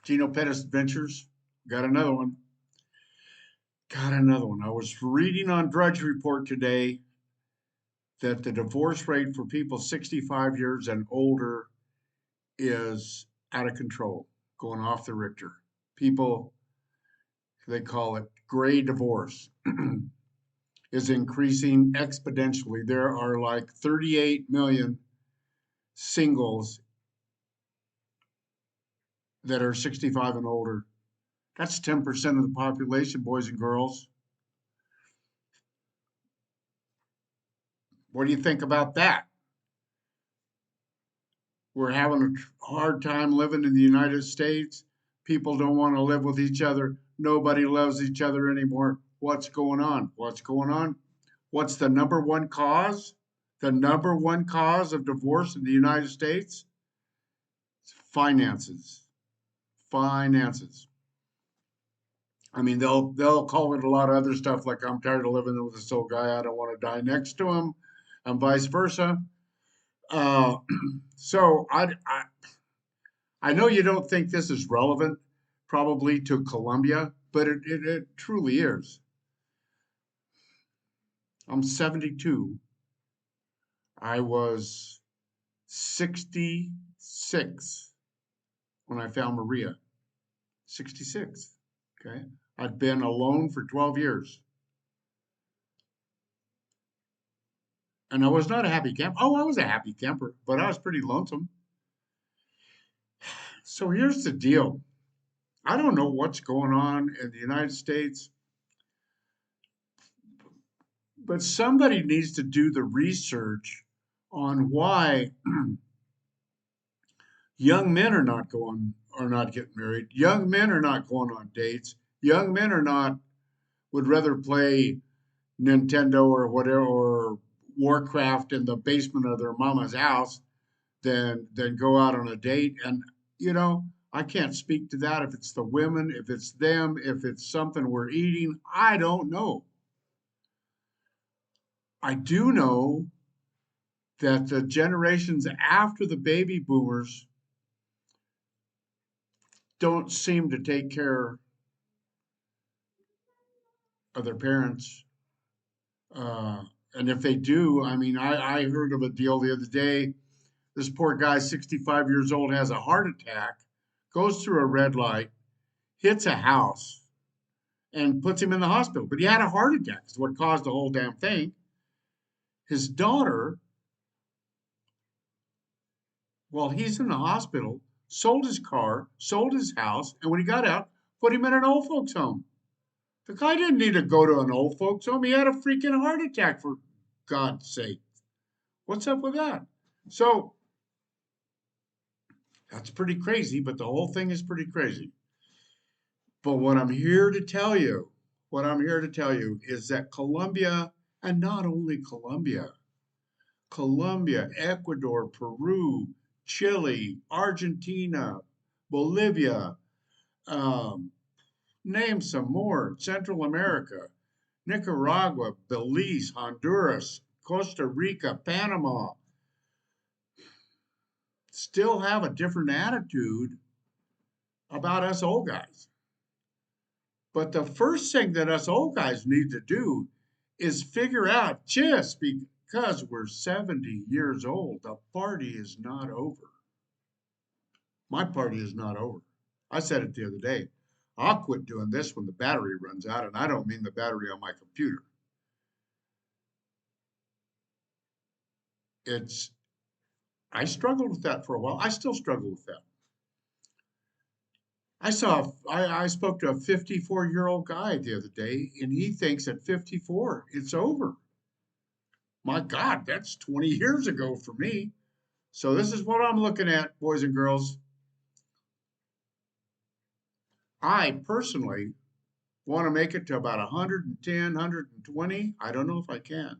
Geno Pettis Adventures. Got another one. Got another one. I was reading on Drudge Report today that the divorce rate for people 65 years and older is out of control, going off the Richter. People, they call it gray divorce, is increasing exponentially. There are like 38 million singles that are 65 and older. That's 10% of the population, boys and girls. What do you think about that? We're having a hard time living in the United States. People don't want to live with each other. Nobody loves each other anymore. What's going on? What's going on? What's the number one cause? The number one cause of divorce in the United States? It's finances. Finances. I mean, they'll call it a lot of other stuff like I'm tired of living with this old guy. I don't want to die next to him, and vice versa. Uh, so I know you don't think this is relevant, probably to Colombia, but it truly is. I'm 72. I was 66 when I found Maria. 66. Okay. I'd been alone for 12 years. And I was not a happy camper. Oh, I was a happy camper, but I was pretty lonesome. So here's the deal. I don't know what's going on in the United States, but somebody needs to do the research on why young men are not getting married. Young men are not going on dates. Young men are not would rather play Nintendo or whatever or Warcraft in the basement of their mama's house than go out on a date. And you know, I can't speak to that if it's the women, if it's them, if it's something we're eating. I don't know. I do know that the generations after the baby boomers don't seem to take care of their parents. Uh, and if they do, I mean, I heard of a deal the other day. This poor guy, 65 years old, has a heart attack, goes through a red light, hits a house, and puts him in the hospital. But he had a heart attack. It's what caused the whole damn thing. His daughter, while he's in the hospital, sold his car, sold his house, and when he got out, put him in an old folks home. The guy didn't need to go to an old folks home. He had a freaking heart attack, for God's sake. What's up with that? So that's pretty crazy, but the whole thing is pretty crazy. But what I'm here to tell you is that Colombia, and not only Colombia, Colombia, Ecuador, Peru, Chile, Argentina, Bolivia, um, name some more, Central America, Nicaragua, Belize, Honduras, Costa Rica, Panama, still have a different attitude about us old guys. But the first thing that us old guys need to do is figure out, just because we're 70 years old, the party is not over. My party is not over. I said it the other day. I'll quit doing this when the battery runs out, and I don't mean the battery on my computer. It's I struggled with that for a while. I still struggle with that. I spoke to a 54-year-old guy the other day, and he thinks at 54 it's over. My God, that's 20 years ago for me. So this is what I'm looking at, boys and girls. I personally want to make it to about 110, 120. I don't know if I can,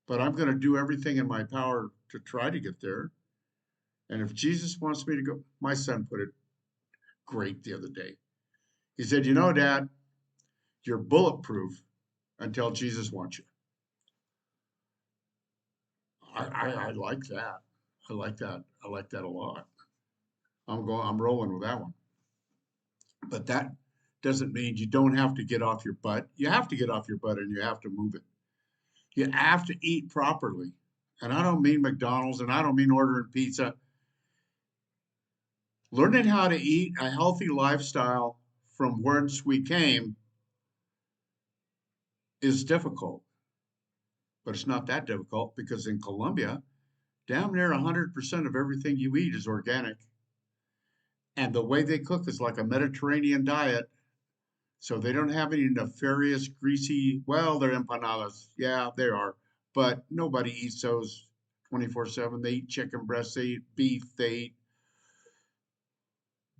but I'm going to do everything in my power to try to get there. And if Jesus wants me to go, my son put it great the other day. He said, "You know, Dad, you're bulletproof until Jesus wants you." I like that. I like that. I like that a lot. I'm rolling with that one. But that doesn't mean you don't have to get off your butt. You have to get off your butt and you have to move it. You have to eat properly. And I don't mean McDonald's and I don't mean ordering pizza. Learning how to eat a healthy lifestyle from whence we came is difficult, but it's not that difficult because in Colombia, damn near 100% of everything you eat is organic. And the way they cook is like a Mediterranean diet. So they don't have any nefarious, greasy, well, they're empanadas. Yeah, they are. But nobody eats those 24/7. They eat chicken breasts, they eat beef, they eat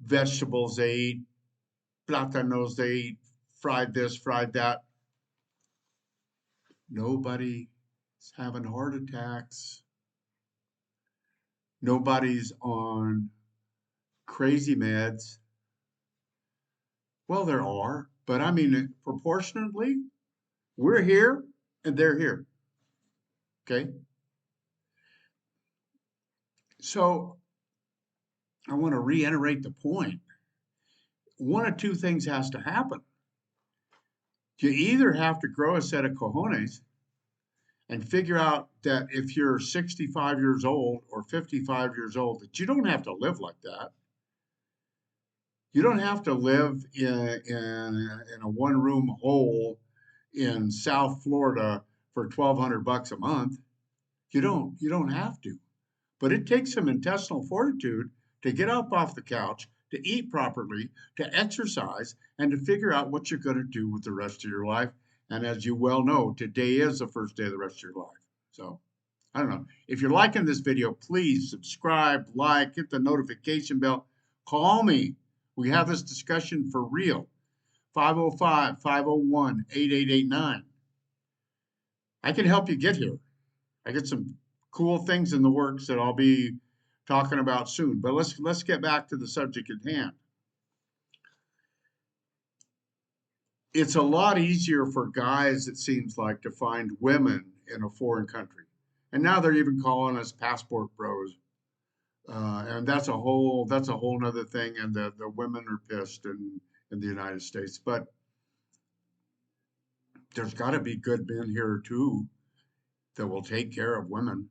vegetables, they eat plátanos, they eat fried this, fried that. Nobody's having heart attacks. Nobody's on crazy meds. Well, there are, but I mean, proportionately, we're here and they're here. Okay. So I want to reiterate the point. One of two things has to happen. You either have to grow a set of cojones and figure out that if you're 65 years old or 55 years old, that you don't have to live like that. You don't have to live in a one room hole in South Florida for $1,200 a month. You don't have to. But it takes some intestinal fortitude to get up off the couch, to eat properly, to exercise, and to figure out what you're going to do with the rest of your life. And as you well know, today is the first day of the rest of your life. So I don't know. If you're liking this video, please subscribe, like, hit the notification bell. Call me. We have this discussion for real. 505-501-8889. I can help you get here. I get some cool things in the works that I'll be talking about soon. But let's get back to the subject at hand. It's a lot easier for guys, it seems like, to find women in a foreign country. And now they're even calling us passport bros. And that's a whole nother thing. And the women are pissed in the United States. But there's got to be good men here too that will take care of women.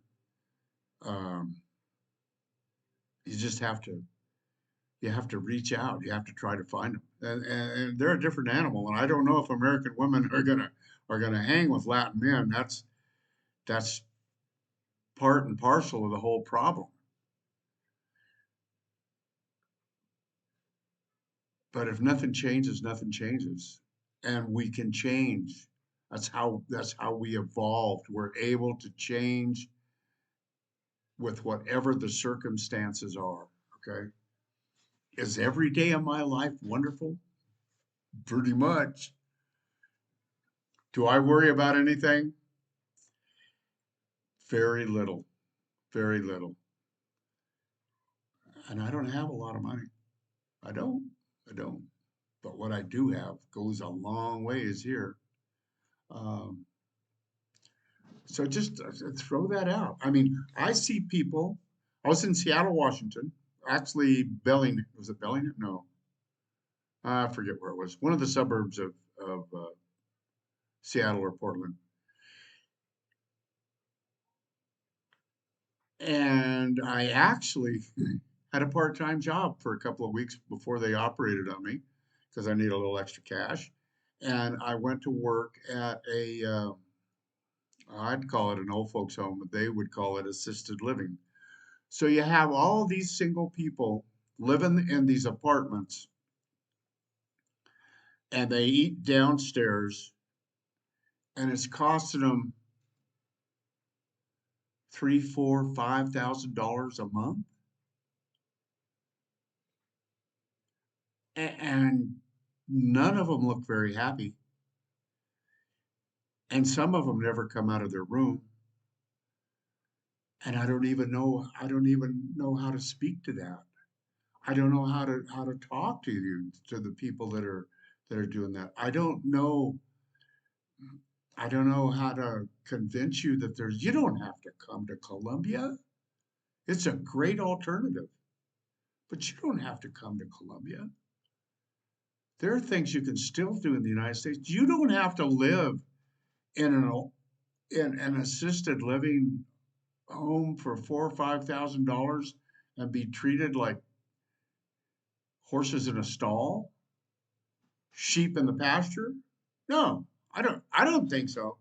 Um, you just have to reach out. You have to try to find them, and they're a different animal. And I don't know if American women are gonna hang with Latin men. That's part and parcel of the whole problem. But if nothing changes, nothing changes, and we can change. That's how we evolved. We're able to change with whatever the circumstances are. Okay, is every day of my life wonderful? Pretty much. Do I worry about anything? Very little, very little. And I don't have a lot of money. I don't. I don't. But what I do have goes a long ways here. Um, so just throw that out. I mean, I see people. I was in Seattle, Washington. Actually, Bellingham. Was it Bellingham? No, I forget where it was. One of the suburbs of Seattle or Portland. And I actually had a part-time job for a couple of weeks before they operated on me because I need a little extra cash. And I went to work at I'd call it an old folks home, but they would call it assisted living. So you have all these single people living in these apartments and they eat downstairs and it's costing them three, four, $5,000 a month. And none of them look very happy. And some of them never come out of their room. And I don't even know how to speak to that. I don't know how to talk to you, to the people that are doing that. I don't know how to convince you that you don't have to come to Colombia. It's a great alternative. But you don't have to come to Colombia. There are things you can still do in the United States. You don't have to live in an assisted living home for $4,000 or $5,000 and be treated like horses in a stall, sheep in the pasture. No, I don't think so.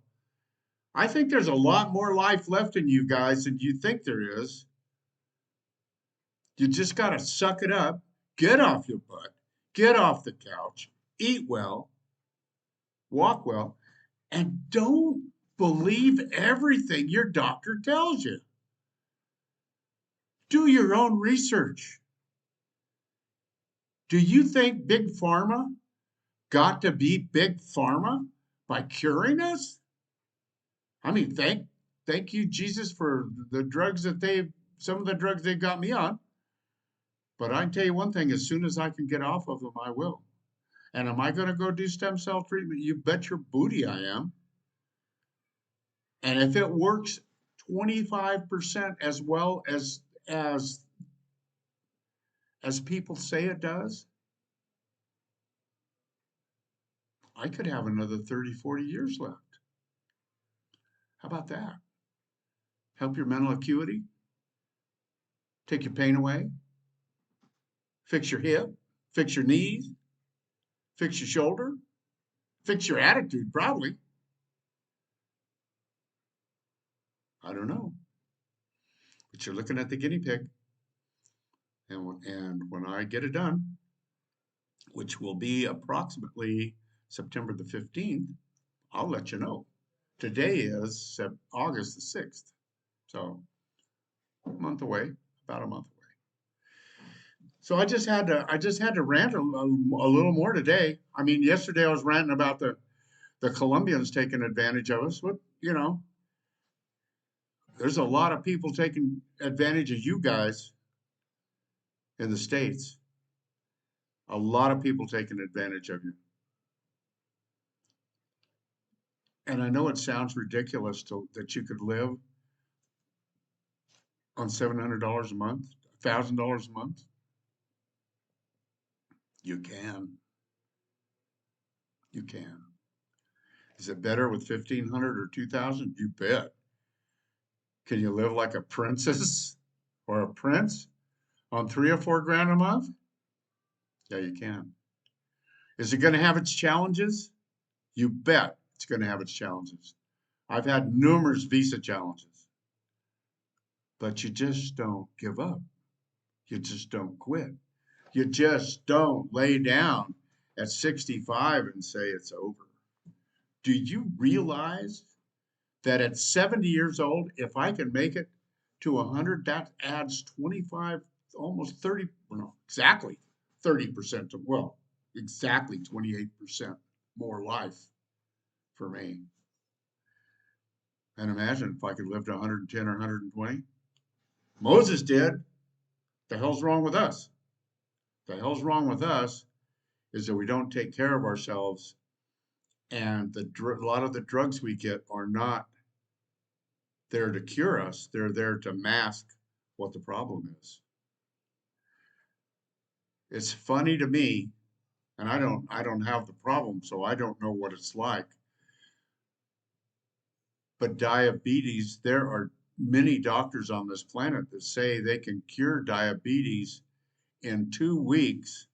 I think there's a lot more life left in you guys than you think there is. You just got to suck it up, get off your butt, get off the couch, eat well, walk well, and don't believe everything your doctor tells you. Do your own research. Do you think Big Pharma got to be Big Pharma by curing us? I mean, thank you, Jesus, for the drugs that some of the drugs they got me on. But I can tell you one thing, as soon as I can get off of them, I will. And am I going to go do stem cell treatment? You bet your booty I am. And if it works 25% as well as people say it does, I could have another 30, 40 years left. How about that? Help your mental acuity, take your pain away, fix your hip, fix your knees, fix your shoulder, fix your attitude, probably. I don't know. But you're looking at the guinea pig. And when I get it done, which will be approximately September the 15th, I'll let you know. Today is August the 6th. So a month away, about a month away. So I just had to rant a little more today. I mean, yesterday I was ranting about the Colombians taking advantage of us. There's a lot of people taking advantage of you guys in the States. A lot of people taking advantage of you. And I know it sounds ridiculous that you could live on $700 a month, $1,000 a month. You can. You can. Is it better with 1,500 or 2,000? You bet. Can you live like a princess or a prince on 3 or 4 grand a month? Yeah, you can. Is it going to have its challenges? You bet it's going to have its challenges. I've had numerous visa challenges, but you just don't give up. You just don't quit. You just don't lay down at 65 and say it's over. Do you realize that at 70 years old, if I can make it to 100, that adds 25, almost 30, well, no, exactly 30% to, well, exactly 28% more life for me. And imagine if I could live to 110 or 120. Moses did. The hell's wrong with us? The hell's wrong with us is that we don't take care of ourselves, and a lot of the drugs we get are not there to cure us. They're there to mask what the problem is. It's funny to me, and I don't have the problem, so I don't know what it's like. But diabetes, there are many doctors on this planet that say they can cure diabetes in 2 weeks,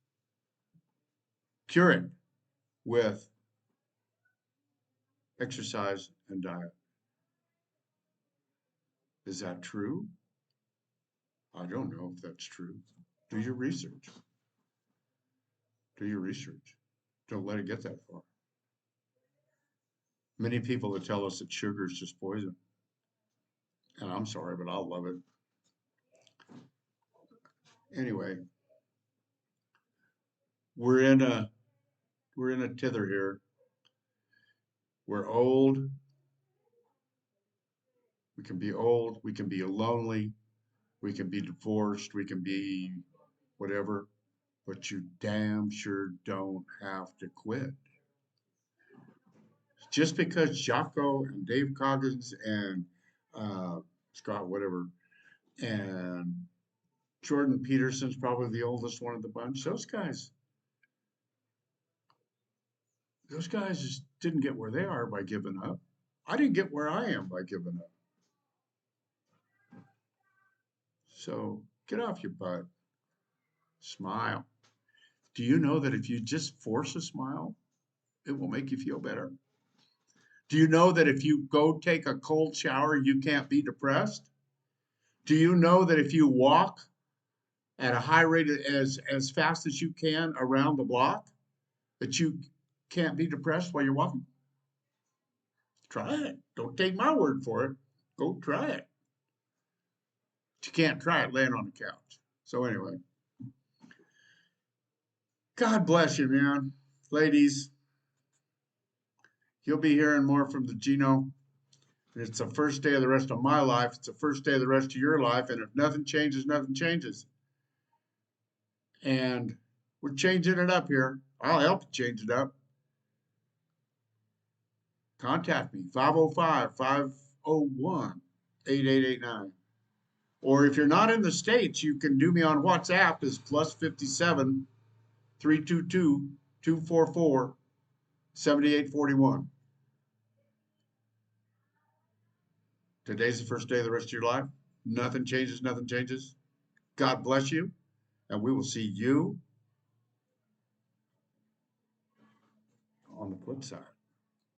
cure it with exercise and diet. Is that true? I don't know if that's true. Do your research. Do your research. Don't let it get that far. Many people that tell us that sugar is just poison. And I'm sorry, but I'll love it. Anyway, we're in a tither here. We're old. We can be old. We can be lonely. We can be divorced. We can be whatever. But you damn sure don't have to quit. Just because Jocko and Dave Coggins and Scott, whatever, and Jordan Peterson's probably the oldest one of the bunch. Those guys just didn't get where they are by giving up. I didn't get where I am by giving up. So get off your butt. Smile. Do you know that if you just force a smile, it will make you feel better? Do you know that if you go take a cold shower, you can't be depressed? Do you know that if you walk at a high rate as fast as you can around the block, that you can't be depressed while you're walking? Try it. Don't take my word for it. Go try it. But you can't try it laying on the couch. So anyway, God bless you, man. Ladies, you'll be hearing more from the Geno. It's the first day of the rest of my life. It's the first day of the rest of your life. And if nothing changes, nothing changes. And we're changing it up here. I'll help you change it up. Contact me, 505-501-8889. Or if you're not in the States, you can do me on WhatsApp is +57 322 244 7841. Today's the first day of the rest of your life. Nothing changes, nothing changes. God bless you, and we will see you on the flip side.